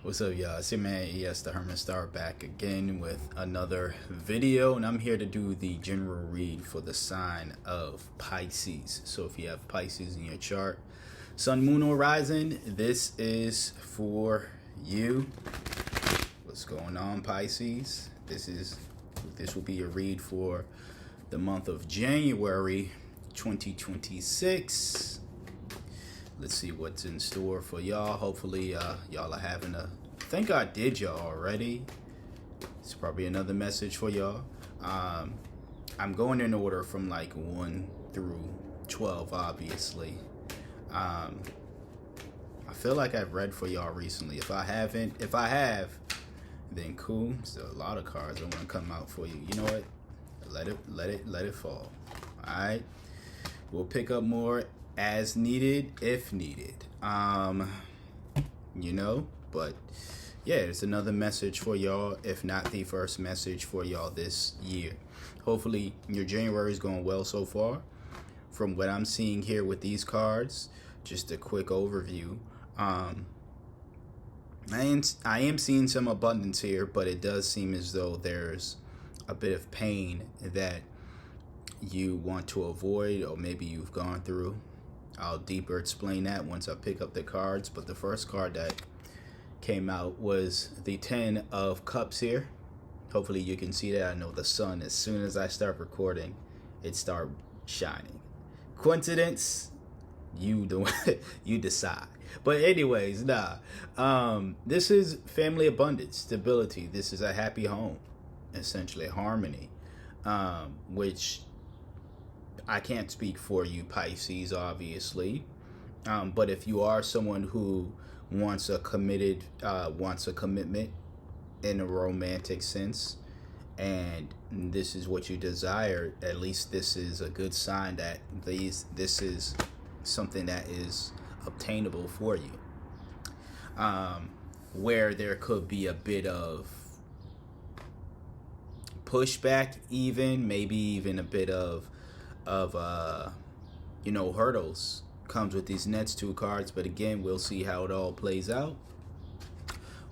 What's up, y'all? It's your man ES the Herman Star back again with another video, and I'm here to do the general read for the sign of Pisces. So if you have Pisces in your chart, Sun, Moon, or Rising, this is for you. What's going on, Pisces? This will be a read for the month of January 2026. Let's see what's in store for y'all. Hopefully, y'all are having a... I think I did y'all already. It's probably another message for y'all. I'm going in order from like 1 through 12, obviously. I feel like I've read for y'all recently. If I have, then cool. Still a lot of cards I want to come out for you. You know what? Let it fall. All right. We'll pick up more as needed, if needed. But yeah, it's another message for y'all, if not the first message for y'all this year. Hopefully your January is going well so far. From what I'm seeing here with these cards, just a quick overview. I am seeing some abundance here, but it does seem as though there's a bit of pain that you want to avoid, or maybe you've gone through. I'll deeper explain that once I pick up the cards, but the first card that came out was the 10 of Cups here. Hopefully you can see that. I know the sun, as soon as I start recording, it start shining. Coincidence? You decide. But anyways, this is family abundance, stability. This is a happy home, essentially harmony, which I can't speak for you, Pisces, obviously. But if you are someone who wants a commitment in a romantic sense, and this is what you desire, at least this is a good sign that this is something that is obtainable for you. Where there could be a bit of pushback, maybe even a bit of hurdles comes with these next two cards, but again, we'll see how it all plays out.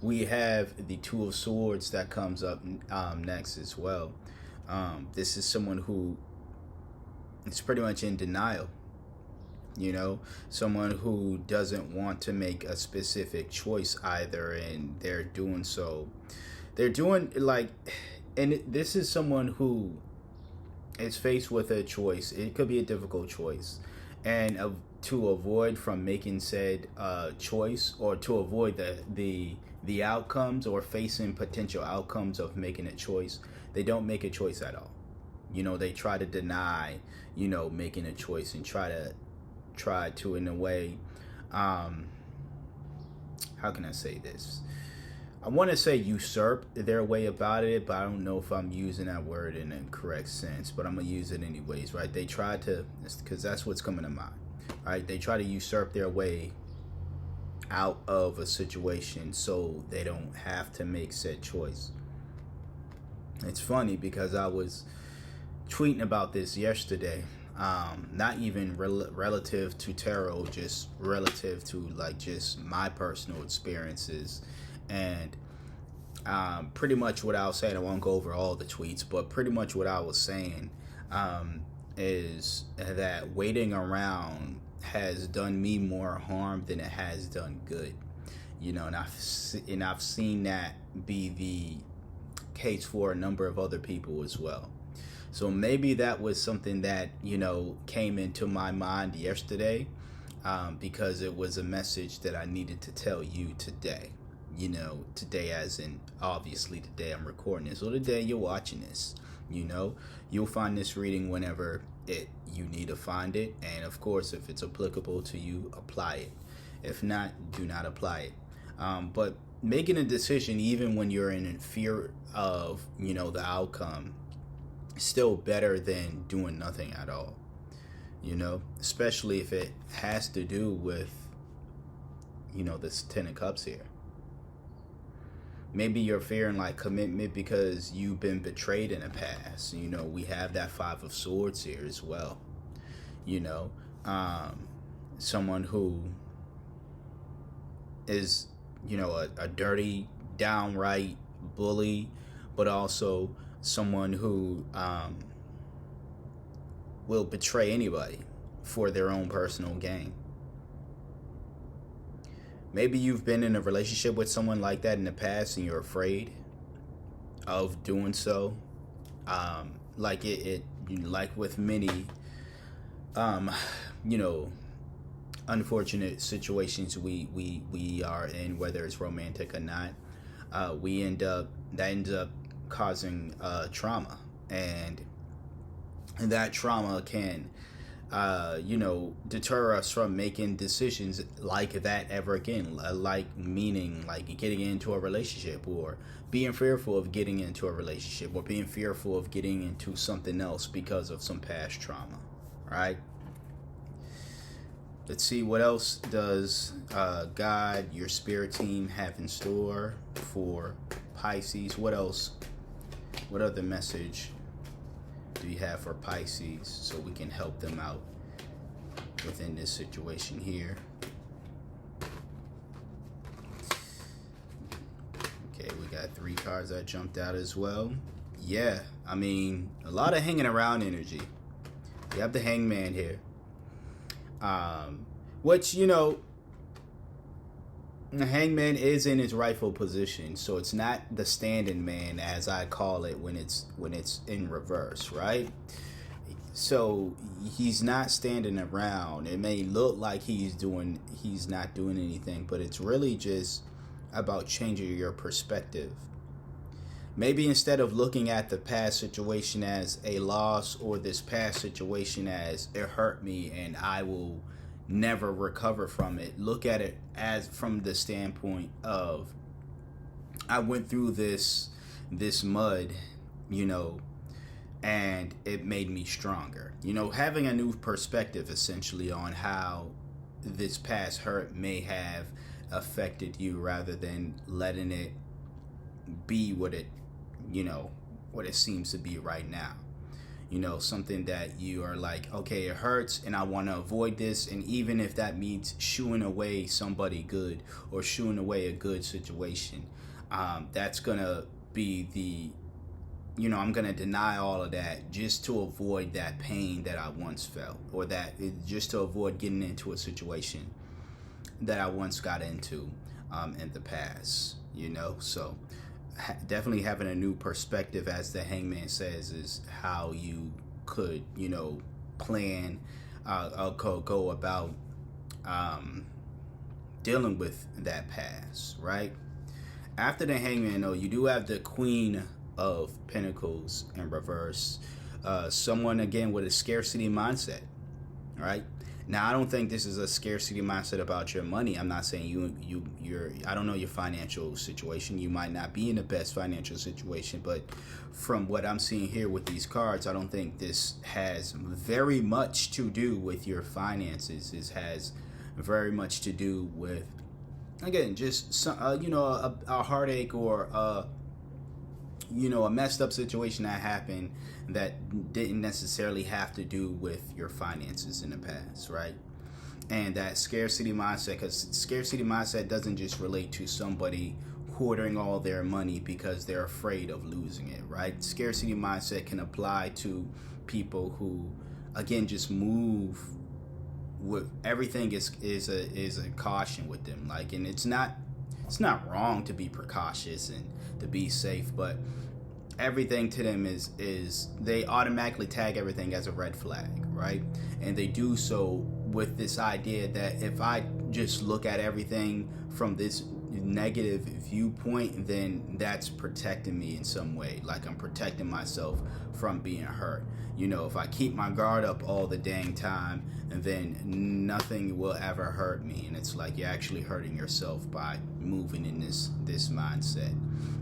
We have the Two of Swords that comes up next as well. This is someone who is pretty much in denial, someone who doesn't want to make a specific choice either, and they're doing this is someone who is faced with a choice. It could be a difficult choice, and to avoid from making said choice, or to avoid the outcomes or facing potential outcomes of making a choice, they don't make a choice at all. They try to deny making a choice, and try to in a way, how can I say this? I want to say usurp their way about it, but I don't know if I'm using that word in a correct sense, but I'm going to use it anyways, right? They try to, because that's what's coming to mind, right? They try to usurp their way out of a situation so they don't have to make said choice. It's funny because I was tweeting about this yesterday, not even relative to tarot, just relative to just my personal experiences. And pretty much what I was saying, I won't go over all the tweets, but pretty much what I was saying is that waiting around has done me more harm than it has done good. And I've seen that be the case for a number of other people as well. So maybe that was something that came into my mind yesterday, because it was a message that I needed to tell you today. Today, as in obviously today I'm recording this, or the day you're watching this. You'll find this reading whenever you need to find it, and of course, if it's applicable to you, apply it. If not, do not apply it. But making a decision, even when you're in fear of the outcome, is still better than doing nothing at all. Especially if it has to do with this 10 of Cups here. Maybe you're fearing commitment because you've been betrayed in the past. We have that 5 of Swords here as well. Someone who is a dirty, downright bully, but also someone who will betray anybody for their own personal gain. Maybe you've been in a relationship with someone like that in the past and you're afraid of doing so. Like like with many, um, you know, unfortunate situations we are in, whether it's romantic or not, that ends up causing trauma, and that trauma can deter us from making decisions like that ever again, meaning like getting into a relationship, or being fearful of getting into a relationship, or being fearful of getting into something else because of some past trauma, right? Let's see, what else does God, your spirit team, have in store for Pisces? What else? What other message do you have for Pisces so we can help them out within this situation here? Okay, we got 3 cards that jumped out as well. Yeah, I mean, a lot of hanging around energy. You have the Hangman here. Which, the Hangman is in his rightful position, so it's not the standing man, as I call it, when it's in reverse, right? So he's not standing around. It may look like he's not doing anything, but it's really just about changing your perspective. Maybe instead of looking at the past situation as a loss, or this past situation as it hurt me and I will never recover from it, look at it as from the standpoint of, I went through this mud, and it made me stronger. Having a new perspective essentially on how this past hurt may have affected you, rather than letting it be what it seems to be right now. Something that you are like, okay, it hurts and I want to avoid this. And even if that means shooing away somebody good, or shooing away a good situation, that's going to be I'm going to deny all of that just to avoid that pain that I once felt, or just to avoid getting into a situation that I once got into in the past, so definitely having a new perspective, as the Hangman says, is how you could, plan, go about dealing with that past, right? After the Hangman, though, you do have the Queen of Pentacles in reverse. Someone, again, with a scarcity mindset, right? Now, I don't think this is a scarcity mindset about your money. I'm not saying I don't know your financial situation. You might not be in the best financial situation, but from what I'm seeing here with these cards, I don't think this has very much to do with your finances. This has very much to do with, again, just some, a heartache, or a messed up situation that happened that didn't necessarily have to do with your finances in the past, right? And that scarcity mindset, because scarcity mindset doesn't just relate to somebody hoarding all their money because they're afraid of losing it, right? Scarcity mindset can apply to people who, again, just move with everything is a caution with them. Like, and it's not wrong to be precautious and to be safe, but everything to them is they automatically tag everything as a red flag, right? And they do so with this idea that if I just look at everything from this negative viewpoint, then that's protecting me in some way. Like, I'm protecting myself from being hurt. If I keep my guard up all the dang time, then nothing will ever hurt me. And it's like you're actually hurting yourself by moving in this mindset.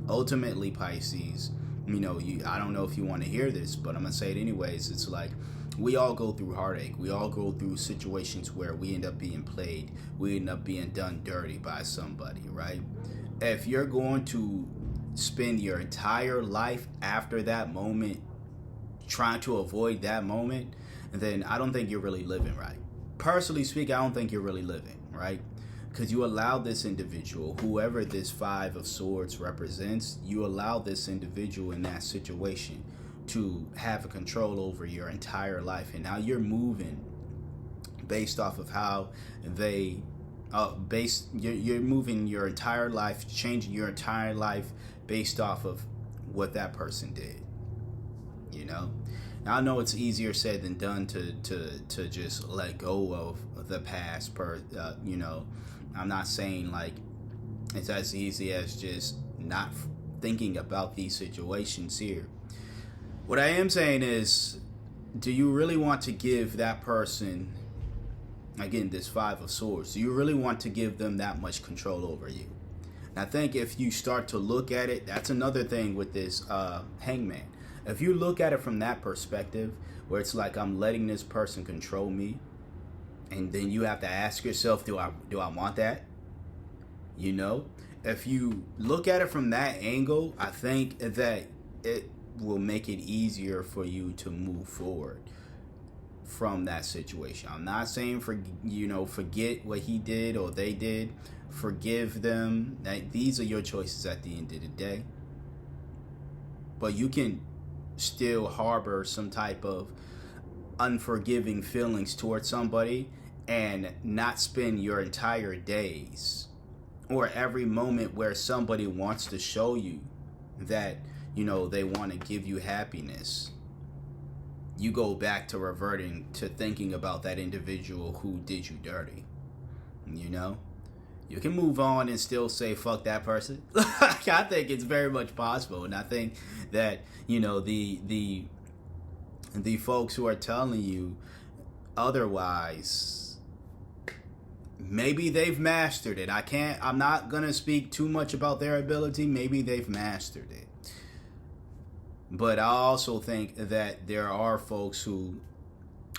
Ultimately, Pisces, I don't know if you want to hear this, but I'm going to say it anyways. It's like, we all go through heartache. We all go through situations where we end up being played. We end up being done dirty by somebody, right? If you're going to spend your entire life after that moment trying to avoid that moment, then I don't think you're really living right. Personally speaking, I don't think you're really living, right? because you allow this individual, whoever this Five of Swords represents, you allow this individual in that situation to have a control over your entire life. And now you're moving based off of how they you're moving your entire life, changing your entire life based off of what that person did. You know, now I know it's easier said than done to just let go of the past. You know, I'm not saying like it's as easy as just not thinking about these situations here. What I am saying is, do you really want to give that person, again, this Five of Swords, do you really want to give them that much control over you? And I think if you start to look at it, that's another thing with this Hangman. If you look at it from that perspective, where it's like I'm letting this person control me, and then you have to ask yourself, do I want that? You know, if you look at it from that angle, I think that it will make it easier for you to move forward from that situation. I'm not saying forget what he did or they did. Forgive them. These are your choices at the end of the day. But you can still harbor some type of unforgiving feelings towards somebody and not spend your entire days or every moment where somebody wants to show you that, you know, they want to give you happiness. You go back to reverting to thinking about that individual who did you dirty. You know, you can move on and still say fuck that person. I think it's very much possible, and I think that, you know, the folks who are telling you otherwise, maybe they've mastered it. I'm not gonna speak too much about their ability. Maybe they've mastered it. But I also think that there are folks who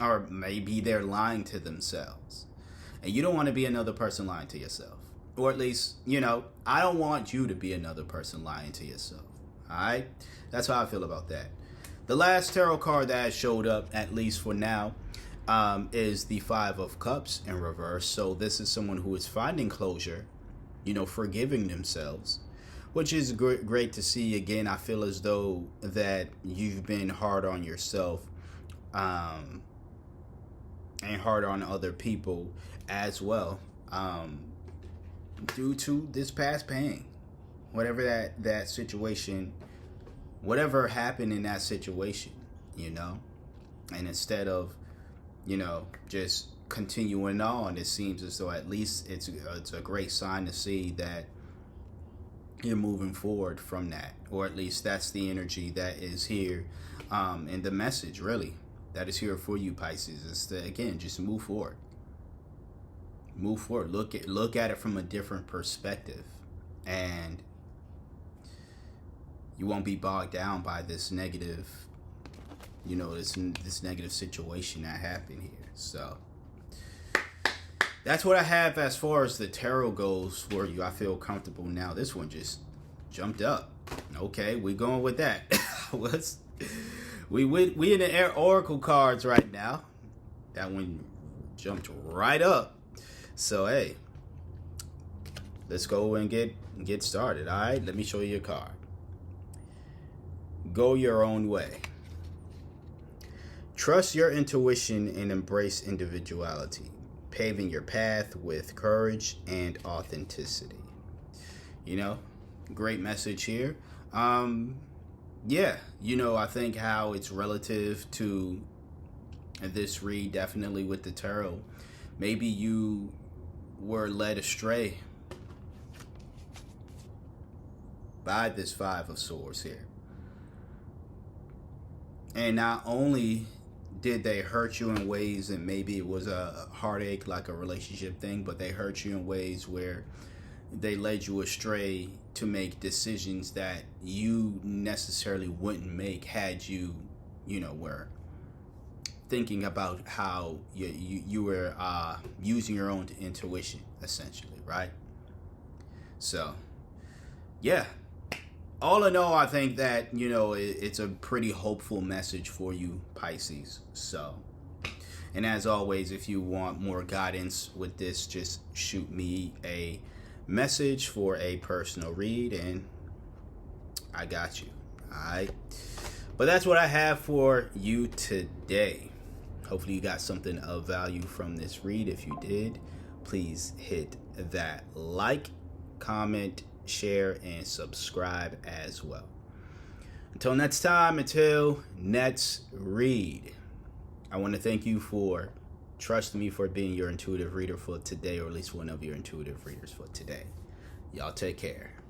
are, maybe they're lying to themselves. And you don't want to be another person lying to yourself. Or at least, you know, I don't want you to be another person lying to yourself. Alright? That's how I feel about that. The last tarot card that showed up, at least for now, is the Five of Cups in reverse. So this is someone who is finding closure, you know, forgiving themselves, which is great to see. Again, I feel as though that you've been hard on yourself and hard on other people as well, due to this past pain. Whatever that situation, whatever happened in that situation, you know. And instead of, you know, just continuing on, it seems as though at least it's a great sign to see that you're moving forward from that, or at least that's the energy that is here, and the message really that is here for you, Pisces, is to, again, just move forward. Look at it from a different perspective, and you won't be bogged down by this negative, you know, this negative situation that happened here. So that's what I have as far as the tarot goes for you. I feel comfortable now. This one just jumped up. Okay, we're going with that. We in the air oracle cards right now. That one jumped right up. So hey, let's go and get started. All right, let me show you a card. Go your own way. Trust your intuition and embrace individuality, paving your path with courage and authenticity. You know, great message here. Yeah, you know, I think how it's relative to this read, definitely with the tarot. Maybe you were led astray by this Five of Swords here. And not only did they hurt you in ways, and maybe it was a heartache, like a relationship thing, but they hurt you in ways where they led you astray to make decisions that you necessarily wouldn't make had you, you know, were thinking about how you were using your own intuition, essentially, right? So, yeah. All in all, I think that, you know, it's a pretty hopeful message for you, Pisces. So, And as always, if you want more guidance with this, just shoot me a message for a personal read and I got you. Alright. But that's what I have for you today. Hopefully you got something of value from this read. If you did, please hit that like, comment, share, and subscribe as well. Until next time, until next read, I want to thank you for trusting me for being your intuitive reader for today, or at least one of your intuitive readers for today. Y'all take care.